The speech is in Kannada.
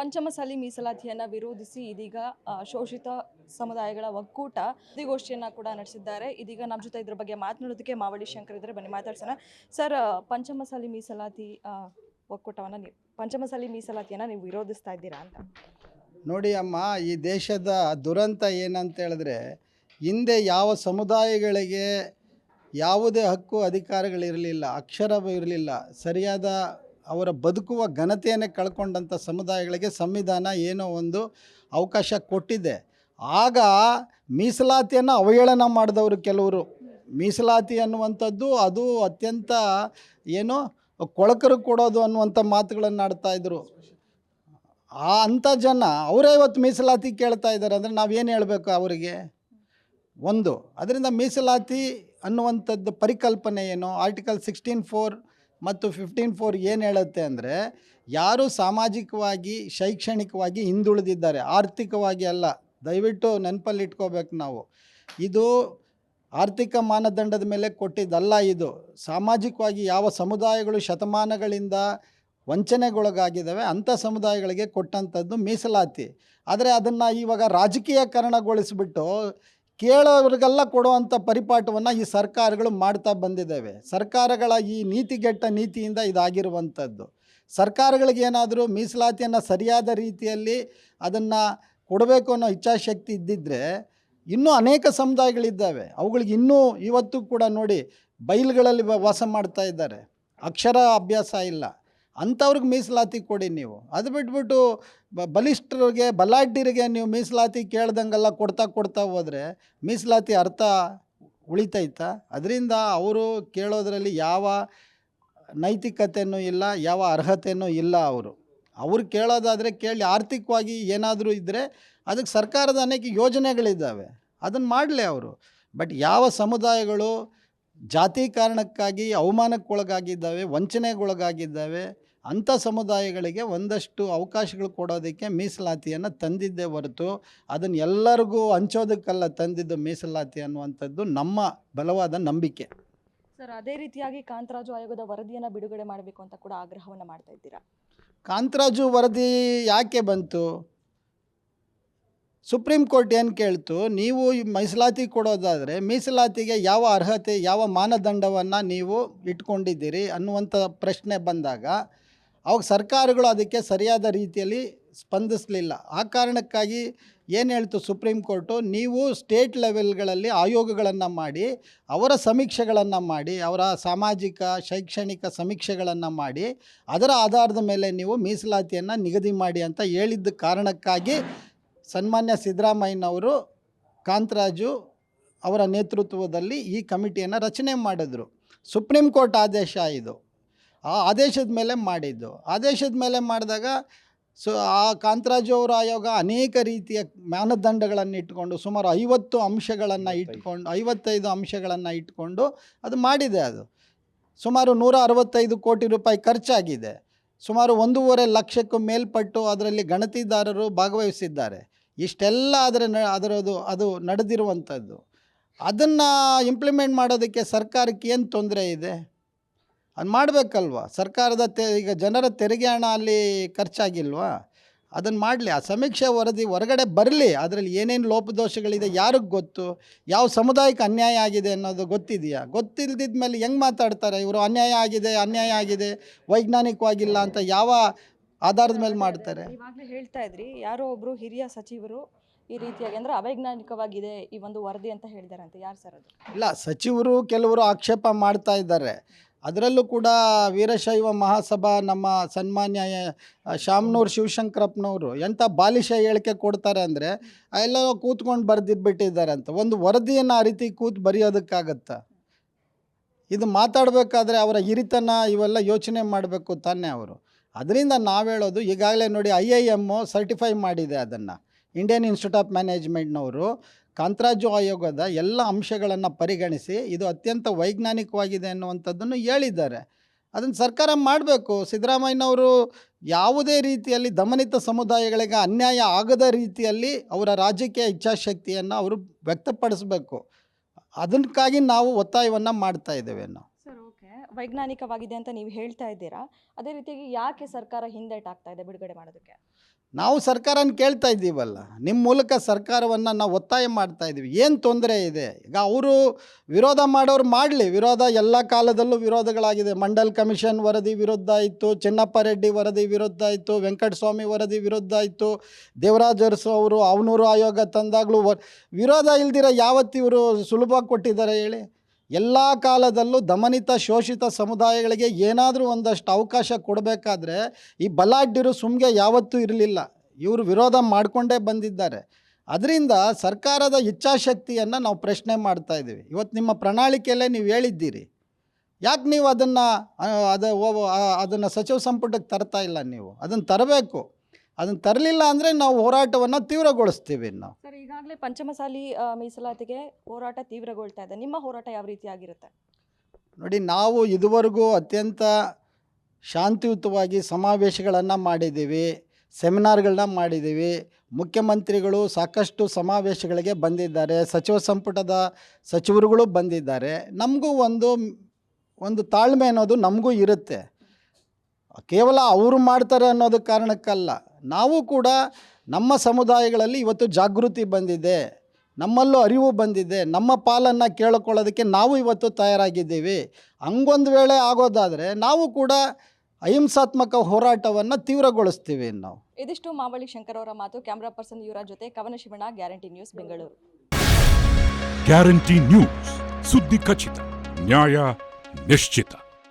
ಪಂಚಮಸಾಲಿ ಮೀಸಲಾತಿಯನ್ನು ವಿರೋಧಿಸಿ ಇದೀಗ ಶೋಷಿತ ಸಮುದಾಯಗಳ ಒಕ್ಕೂಟ ಸುದ್ದಿಗೋಷ್ಠಿಯನ್ನು ಕೂಡ ನಡೆಸಿದ್ದಾರೆ. ಇದೀಗ ನಮ್ಮ ಜೊತೆ ಇದ್ರ ಬಗ್ಗೆ ಮಾತನಾಡೋದಕ್ಕೆ ಮಾವಳಿ ಶಂಕರ್ ಇದ್ದಾರೆ, ಬನ್ನಿ ಮಾತಾಡ್ಸೋಣ. ಸರ್, ಪಂಚಮಸಾಲಿ ಮೀಸಲಾತಿ ಒಕ್ಕೂಟವನ್ನು ಪಂಚಮಸಾಲಿ ಮೀಸಲಾತಿಯನ್ನು ನೀವು ವಿರೋಧಿಸ್ತಾ ಇದ್ದೀರಾ ಅಂತ? ನೋಡಿ ಅಮ್ಮ, ಈ ದೇಶದ ದುರಂತ ಏನಂತ ಹೇಳಿದ್ರೆ, ಹಿಂದೆ ಯಾವ ಸಮುದಾಯಗಳಿಗೆ ಯಾವುದೇ ಹಕ್ಕು ಅಧಿಕಾರಗಳಿರಲಿಲ್ಲ, ಅಕ್ಷರವಿರಲಿಲ್ಲ, ಸರಿಯಾದ ಅವರ ಬದುಕುವ ಘನತೆಯನ್ನೇ ಕಳ್ಕೊಂಡಂಥ ಸಮುದಾಯಗಳಿಗೆ ಸಂವಿಧಾನ ಏನೋ ಒಂದು ಅವಕಾಶ ಕೊಟ್ಟಿದೆ. ಆಗ ಮೀಸಲಾತಿಯನ್ನು ಅವಹೇಳನ ಮಾಡಿದವರು ಕೆಲವರು. ಮೀಸಲಾತಿ ಅನ್ನುವಂಥದ್ದು ಅದು ಅತ್ಯಂತ ಏನೋ ಕೊಳಕರು ಕೊಡೋದು ಅನ್ನುವಂಥ ಮಾತುಗಳನ್ನು ಆಡ್ತಾಯಿದ್ರು. ಅಂಥ ಜನ ಅವರೇ ಇವತ್ತು ಮೀಸಲಾತಿ ಕೇಳ್ತಾ ಇದ್ದಾರೆ ಅಂದರೆ ನಾವೇನು ಹೇಳಬೇಕು ಅವರಿಗೆ? ಒಂದು, ಅದರಿಂದ ಮೀಸಲಾತಿ ಅನ್ನುವಂಥದ್ದು ಪರಿಕಲ್ಪನೆ ಏನು, ಆರ್ಟಿಕಲ್ 16(4) ಮತ್ತು 15(4) ಏನು ಹೇಳುತ್ತೆ ಅಂದರೆ, ಯಾರು ಸಾಮಾಜಿಕವಾಗಿ ಶೈಕ್ಷಣಿಕವಾಗಿ ಹಿಂದುಳಿದಿದ್ದಾರೆ, ಆರ್ಥಿಕವಾಗಿ ಅಲ್ಲ, ದಯವಿಟ್ಟು ನೆನಪಲ್ಲಿ ಇಟ್ಕೋಬೇಕು ನಾವು. ಇದು ಆರ್ಥಿಕ ಮಾನದಂಡದ ಮೇಲೆ ಕೊಟ್ಟಿದ್ದಲ್ಲ, ಇದು ಸಾಮಾಜಿಕವಾಗಿ ಯಾವ ಸಮುದಾಯಗಳು ಶತಮಾನಗಳಿಂದ ವಂಚನೆಗೊಳಗಾಗಿದ್ದಾವೆ ಅಂಥ ಸಮುದಾಯಗಳಿಗೆ ಕೊಟ್ಟಂಥದ್ದು ಮೀಸಲಾತಿ. ಆದರೆ ಅದನ್ನು ಇವಾಗ ರಾಜಕೀಯಕರಣಗೊಳಿಸಿಬಿಟ್ಟು ಕೇಳೋರಿಗೆಲ್ಲ ಕೊಡುವಂಥ ಪರಿಪಾಠವನ್ನು ಈ ಸರ್ಕಾರಗಳು ಮಾಡ್ತಾ ಬಂದಿದ್ದಾವೆ. ಸರ್ಕಾರಗಳ ಈ ನೀತಿಗೆಟ್ಟ ನೀತಿಯಿಂದ ಇದಾಗಿರುವಂಥದ್ದು. ಸರ್ಕಾರಗಳಿಗೇನಾದರೂ ಮೀಸಲಾತಿಯನ್ನು ಸರಿಯಾದ ರೀತಿಯಲ್ಲಿ ಅದನ್ನು ಕೊಡಬೇಕು ಅನ್ನೋ ಇಚ್ಛಾಶಕ್ತಿ ಇದ್ದಿದ್ದರೆ ಇನ್ನೂ ಅನೇಕ ಸಮುದಾಯಗಳಿದ್ದಾವೆ, ಅವುಗಳಿಗೆ ಇನ್ನೂ ಇವತ್ತು ಕೂಡ ನೋಡಿ ಬೈಲುಗಳಲ್ಲಿ ವಾಸ ಮಾಡ್ತಾ ಇದ್ದಾರೆ, ಅಕ್ಷರ ಅಭ್ಯಾಸ ಇಲ್ಲ, ಅಂಥವ್ರಿಗೆ ಮೀಸಲಾತಿ ಕೊಡಿ ನೀವು. ಅದು ಬಿಟ್ಬಿಟ್ಟು ಬಲಿಷ್ಠರಿಗೆ ಬಲಾಢ್ಯರಿಗೆ ನೀವು ಮೀಸಲಾತಿ ಕೇಳ್ದಂಗೆಲ್ಲ ಕೊಡ್ತಾ ಹೋದರೆ ಮೀಸಲಾತಿ ಅರ್ಥ ಉಳಿತೈತಾ? ಅದರಿಂದ ಅವರು ಕೇಳೋದ್ರಲ್ಲಿ ಯಾವ ನೈತಿಕತೆಯೂ ಇಲ್ಲ, ಯಾವ ಅರ್ಹತೆಯೂ ಇಲ್ಲ. ಅವ್ರು ಕೇಳೋದಾದರೆ ಕೇಳಿ, ಆರ್ಥಿಕವಾಗಿ ಏನಾದರೂ ಇದ್ದರೆ ಅದಕ್ಕೆ ಸರ್ಕಾರದ ಅನೇಕ ಯೋಜನೆಗಳಿದ್ದಾವೆ, ಅದನ್ನು ಮಾಡಲಿ ಅವರು. ಬಟ್ ಯಾವ ಸಮುದಾಯಗಳು ಜಾತಿ ಕಾರಣಕ್ಕಾಗಿ ಅವಮಾನಕ್ಕೊಳಗಾಗಿದ್ದಾವೆ, ವಂಚನೆಗೊಳಗಾಗಿದ್ದಾವೆ, ಅಂಥ ಸಮುದಾಯಗಳಿಗೆ ಒಂದಷ್ಟು ಅವಕಾಶಗಳು ಕೊಡೋದಕ್ಕೆ ಮೀಸಲಾತಿಯನ್ನು ತಂದಿದ್ದೇ ಹೊರತು ಅದನ್ನು ಎಲ್ಲರಿಗೂ ಹಂಚೋದಕ್ಕಲ್ಲ ತಂದಿದ್ದು ಮೀಸಲಾತಿ ಅನ್ನುವಂಥದ್ದು ನಮ್ಮ ಬಲವಾದ ನಂಬಿಕೆ. ಸರ್, ಅದೇ ರೀತಿಯಾಗಿ ಕಾಂತರಾಜು ಆಯೋಗದ ವರದಿಯನ್ನು ಬಿಡುಗಡೆ ಮಾಡಬೇಕು ಅಂತ ಕೂಡ ಆಗ್ರಹವನ್ನು ಮಾಡ್ತಾ ಇದ್ದೀರಾ? ಕಾಂತರಾಜು ವರದಿ ಯಾಕೆ ಬಂತು? ಸುಪ್ರೀಂ ಕೋರ್ಟ್ ಏನು ಕೇಳ್ತು, ನೀವು ಮೀಸಲಾತಿ ಕೊಡೋದಾದರೆ ಮೀಸಲಾತಿಗೆ ಯಾವ ಅರ್ಹತೆ, ಯಾವ ಮಾನದಂಡವನ್ನು ನೀವು ಇಟ್ಕೊಂಡಿದ್ದೀರಿ ಅನ್ನುವಂಥ ಪ್ರಶ್ನೆ ಬಂದಾಗ ಅವಾಗ ಸರ್ಕಾರಗಳು ಅದಕ್ಕೆ ಸರಿಯಾದ ರೀತಿಯಲ್ಲಿ ಸ್ಪಂದಿಸಲಿಲ್ಲ. ಆ ಕಾರಣಕ್ಕಾಗಿ ಏನು ಹೇಳ್ತು ಸುಪ್ರೀಂ ಕೋರ್ಟು, ನೀವು ಸ್ಟೇಟ್ ಲೆವೆಲ್ಗಳಲ್ಲಿ ಆಯೋಗಗಳನ್ನು ಮಾಡಿ ಅವರ ಸಮೀಕ್ಷೆಗಳನ್ನು ಮಾಡಿ, ಅವರ ಸಾಮಾಜಿಕ ಶೈಕ್ಷಣಿಕ ಸಮೀಕ್ಷೆಗಳನ್ನು ಮಾಡಿ ಅದರ ಆಧಾರದ ಮೇಲೆ ನೀವು ಮೀಸಲಾತಿಯನ್ನು ನಿಗದಿ ಮಾಡಿ ಅಂತ ಹೇಳಿದ್ದ ಕಾರಣಕ್ಕಾಗಿ ಸನ್ಮಾನ್ಯ ಸಿದ್ದರಾಮಯ್ಯನವರು ಕಾಂತರಾಜು ಅವರ ನೇತೃತ್ವದಲ್ಲಿ ಈ ಕಮಿಟಿಯನ್ನು ರಚನೆ ಮಾಡಿದ್ರು. ಸುಪ್ರೀಂ ಕೋರ್ಟ್ ಆದೇಶ ಇದು, ಆ ಆದೇಶದ ಮೇಲೆ ಮಾಡಿದ್ದು. ಆದೇಶದ ಮೇಲೆ ಮಾಡಿದಾಗ ಆ ಕಾಂತರಾಜು ಅವರ ಆಯೋಗ ಅನೇಕ ರೀತಿಯ ಮಾನದಂಡಗಳನ್ನು ಇಟ್ಕೊಂಡು ಸುಮಾರು 50 ಅಂಶಗಳನ್ನು ಇಟ್ಕೊಂಡು 55 ಅಂಶಗಳನ್ನು ಇಟ್ಕೊಂಡು ಅದು ಮಾಡಿದೆ. ಅದು ಸುಮಾರು 165 ಕೋಟಿ ರೂಪಾಯಿ ಖರ್ಚಾಗಿದೆ. ಸುಮಾರು 1.5 ಲಕ್ಷಕ್ಕೂ ಮೇಲ್ಪಟ್ಟು ಅದರಲ್ಲಿ ಗಣತಿದಾರರು ಭಾಗವಹಿಸಿದ್ದಾರೆ. ಇಷ್ಟೆಲ್ಲ ಅದು ನಡೆದಿರುವಂಥದ್ದು. ಅದನ್ನು ಇಂಪ್ಲಿಮೆಂಟ್ ಮಾಡೋದಕ್ಕೆ ಸರ್ಕಾರಕ್ಕೆ ಏನು ತೊಂದರೆ ಇದೆ? ಅದು ಮಾಡಬೇಕಲ್ವ? ಸರ್ಕಾರದ ಈಗ ಜನರ ತೆರಿಗೆ ಹಣ ಅಲ್ಲಿ ಖರ್ಚಾಗಿಲ್ವಾ? ಅದನ್ನು ಮಾಡಲಿ. ಆ ಸಮೀಕ್ಷೆ ವರದಿ ಹೊರಗಡೆ ಬರಲಿ. ಅದರಲ್ಲಿ ಏನೇನು ಲೋಪದೋಷಗಳಿದೆ ಯಾರಿಗೆ ಗೊತ್ತು? ಯಾವ ಸಮುದಾಯಕ್ಕೆ ಅನ್ಯಾಯ ಆಗಿದೆ ಅನ್ನೋದು ಗೊತ್ತಿದೆಯಾ? ಗೊತ್ತಿಲ್ಲದಿದ್ದ ಮೇಲೆ ಹೆಂಗೆ ಮಾತಾಡ್ತಾರೆ ಇವರು? ಅನ್ಯಾಯ ಆಗಿದೆ, ವೈಜ್ಞಾನಿಕವಾಗಿಲ್ಲ ಅಂತ ಯಾವ ಆಧಾರದ ಮೇಲೆ ಮಾಡ್ತಾರೆ? ಇವಾಗಲೇ ಹೇಳ್ತಾ ಇದ್ರಿ, ಯಾರೋ ಒಬ್ಬರು ಹಿರಿಯ ಸಚಿವರು ಈ ರೀತಿಯಾಗಿ ಅಂದರೆ ಅವೈಜ್ಞಾನಿಕವಾಗಿದೆ ಈ ಒಂದು ವರದಿ ಅಂತ ಹೇಳಿದ್ದಾರೆ ಅಂತ. ಯಾರು ಸರ್ ಅದು? ಇಲ್ಲ, ಸಚಿವರು ಕೆಲವರು ಆಕ್ಷೇಪ ಮಾಡ್ತಾ ಇದ್ದಾರೆ. ಅದರಲ್ಲೂ ಕೂಡ ವೀರಶೈವ ಮಹಾಸಭಾ ನಮ್ಮ ಸನ್ಮಾನ್ಯ ಶಾಮನೂರು ಶಿವಶಂಕರಪ್ಪನವರು ಎಂಥ ಬಾಲಿಶ ಹೇಳಿಕೆ ಕೊಡ್ತಾರೆ ಅಂದರೆ ಎಲ್ಲೋ ಕೂತ್ಕೊಂಡು ಬರೆದಿಟ್ಬಿಟ್ಟಿದ್ದಾರೆ ಅಂತ. ಒಂದು ವರದಿಯನ್ನು ಆ ರೀತಿ ಬರೆಯೋದಕ್ಕಾಗತ್ತಾ? ಇದು ಮಾತಾಡಬೇಕಾದ್ರೆ ಅವರ ಹಿರಿತನ ಇವೆಲ್ಲ ಯೋಚನೆ ಮಾಡಬೇಕು ತಾನೇ ಅವರು. ಅದರಿಂದ ನಾವು ಹೇಳೋದು, ಈಗಾಗಲೇ ನೋಡಿ IIM ಸರ್ಟಿಫೈ ಮಾಡಿದೆ ಅದನ್ನು. ಇಂಡಿಯನ್ ಇನ್ಸ್ಟಿಟ್ಯೂಟ್ ಆಫ್ ಮ್ಯಾನೇಜ್ಮೆಂಟ್ನವರು ಕಾಂತರಾಜು ಆಯೋಗದ ಎಲ್ಲ ಅಂಶಗಳನ್ನು ಪರಿಗಣಿಸಿ ಇದು ಅತ್ಯಂತ ವೈಜ್ಞಾನಿಕವಾಗಿದೆ ಅನ್ನುವಂಥದ್ದನ್ನು ಹೇಳಿದ್ದಾರೆ. ಅದನ್ನು ಸರ್ಕಾರ ಮಾಡಬೇಕು. ಸಿದ್ದರಾಮಯ್ಯನವರು ಯಾವುದೇ ರೀತಿಯಲ್ಲಿ ದಮನಿತ ಸಮುದಾಯಗಳಿಗೆ ಅನ್ಯಾಯ ಆಗದ ರೀತಿಯಲ್ಲಿ ಅವರ ರಾಜಕೀಯ ಇಚ್ಛಾಶಕ್ತಿಯನ್ನು ಅವರು ವ್ಯಕ್ತಪಡಿಸಬೇಕು. ಅದಕ್ಕಾಗಿ ನಾವು ಒತ್ತಾಯವನ್ನು ಮಾಡ್ತಾ ಇದ್ದೇವೆ ನಾವು. ಸರ್, ಓಕೆ, ವೈಜ್ಞಾನಿಕವಾಗಿದೆ ಅಂತ ನೀವು ಹೇಳ್ತಾ ಇದ್ದೀರಾ. ಅದೇ ರೀತಿಯಾಗಿ ಯಾಕೆ ಸರ್ಕಾರ ಹಿಂದೇಟಾಗ್ತಾ ಇದೆ ಬಿಡುಗಡೆ ಮಾಡೋದಕ್ಕೆ? ನಾವು ಸರ್ಕಾರನ ಕೇಳ್ತಾ ಇದ್ದೀವಲ್ಲ, ನಿಮ್ಮ ಮೂಲಕ ಸರ್ಕಾರವನ್ನು ನಾವು ಒತ್ತಾಯ ಮಾಡ್ತಾ ಇದ್ದೀವಿ. ಏನು ತೊಂದರೆ ಇದೆ? ಈಗ ಅವರು ವಿರೋಧ ಮಾಡೋರು ಮಾಡಲಿ, ವಿರೋಧ ಎಲ್ಲ ಕಾಲದಲ್ಲೂ ವಿರೋಧಗಳಾಗಿದೆ. ಮಂಡಲ್ ಕಮಿಷನ್ ವರದಿ ವಿರುದ್ಧ ಇತ್ತು, ಚೆನ್ನಪ್ಪ ರೆಡ್ಡಿ ವರದಿ ವಿರುದ್ಧ ಇತ್ತು, ವೆಂಕಟಸ್ವಾಮಿ ವರದಿ ವಿರುದ್ಧ ಇತ್ತು, ದೇವರಾಜ ಅರಸು ಅವರು ಅವನೂರು ಆಯೋಗ ತಂದಾಗಲೂ ವಿರೋಧ ಇಲ್ದಿರ ಯಾವತ್ತು ಇವರು ಸುಲಭ ಕೊಟ್ಟಿದ್ದಾರೆ ಹೇಳಿ? ಎಲ್ಲ ಕಾಲದಲ್ಲೂ ದಮನಿತ ಶೋಷಿತ ಸಮುದಾಯಗಳಿಗೆ ಏನಾದರೂ ಒಂದಷ್ಟು ಅವಕಾಶ ಕೊಡಬೇಕಾದ್ರೆ ಈ ಬಲಾಢ್ಯರು ಸುಮ್ಗೆ ಯಾವತ್ತೂ ಇರಲಿಲ್ಲ. ಇವರು ವಿರೋಧ ಮಾಡಿಕೊಂಡೇ ಬಂದಿದ್ದಾರೆ. ಅದರಿಂದ ಸರ್ಕಾರದ ಇಚ್ಛಾಶಕ್ತಿಯನ್ನು ನಾವು ಪ್ರಶ್ನೆ ಮಾಡ್ತಾ ಇದ್ದೀವಿ. ಇವತ್ತು ನಿಮ್ಮ ಪ್ರಣಾಳಿಕೆಯಲ್ಲೇ ನೀವು ಹೇಳಿದ್ದೀರಿ, ಯಾಕೆ ನೀವು ಅದನ್ನು ಸಚಿವ ಸಂಪುಟಕ್ಕೆ ತರ್ತಾ ಇಲ್ಲ? ನೀವು ಅದನ್ನು ತರಬೇಕು. ಅದನ್ನು ತರಲಿಲ್ಲ ಅಂದರೆ ನಾವು ಹೋರಾಟವನ್ನು ತೀವ್ರಗೊಳಿಸ್ತೀವಿ. ನಾವು ಸರ್, ಈಗಾಗಲೇ ಪಂಚಮಸಾಲಿ ಮೀಸಲಾತಿಗೆ ಹೋರಾಟ ತೀವ್ರಗೊಳ್ತಾ ಇದೆ. ನಿಮ್ಮ ಹೋರಾಟ ಯಾವ ರೀತಿ ಆಗಿರುತ್ತೆ? ನೋಡಿ, ನಾವು ಇದುವರೆಗೂ ಅತ್ಯಂತ ಶಾಂತಿಯುತವಾಗಿ ಸಮಾವೇಶಗಳನ್ನು ಮಾಡಿದ್ದೀವಿ, ಸೆಮಿನಾರ್ಗಳನ್ನ ಮಾಡಿದ್ದೀವಿ. ಮುಖ್ಯಮಂತ್ರಿಗಳು ಸಾಕಷ್ಟು ಸಮಾವೇಶಗಳಿಗೆ ಬಂದಿದ್ದಾರೆ, ಸಚಿವ ಸಂಪುಟದ ಸಚಿವರುಗಳು ಬಂದಿದ್ದಾರೆ. ನಮಗೂ ಒಂದು ತಾಳ್ಮೆ ಅನ್ನೋದು ನಮಗೂ ಇರುತ್ತೆ. ಕೇವಲ ಅವರು ಮಾಡ್ತಾರೆ ಅನ್ನೋದು ಕಾರಣಕ್ಕಲ್ಲ, ನಾವು ಕೂಡ ನಮ್ಮ ಸಮುದಾಯಗಳಲ್ಲಿ ಇವತ್ತು ಜಾಗೃತಿ ಬಂದಿದೆ, ನಮ್ಮಲ್ಲೂ ಅರಿವು ಬಂದಿದೆ. ನಮ್ಮ ಪಾಲನ್ನು ಕೇಳಿಕೊಳ್ಳೋದಕ್ಕೆ ನಾವು ಇವತ್ತು ತಯಾರಾಗಿದ್ದೀವಿ. ಹಂಗೊಂದು ವೇಳೆ ಆಗೋದಾದರೆ ನಾವು ಕೂಡ ಅಹಿಂಸಾತ್ಮಕ ಹೋರಾಟವನ್ನು ತೀವ್ರಗೊಳಿಸ್ತೀವಿ. ನಾವು ಇದಿಷ್ಟು ಮಾವಳಿ ಶಂಕರ್ ಅವರ ಮಾತು. ಕ್ಯಾಮ್ರಾ ಪರ್ಸನ್ ಯುವರಾಜ್ ಜೊತೆ ಕವನ Shivanna, guarantee news, Bengaluru. Guarantee news, ಸುದ್ದಿ ಖಚಿತ, ನ್ಯಾಯ ನಿಶ್ಚಿತ.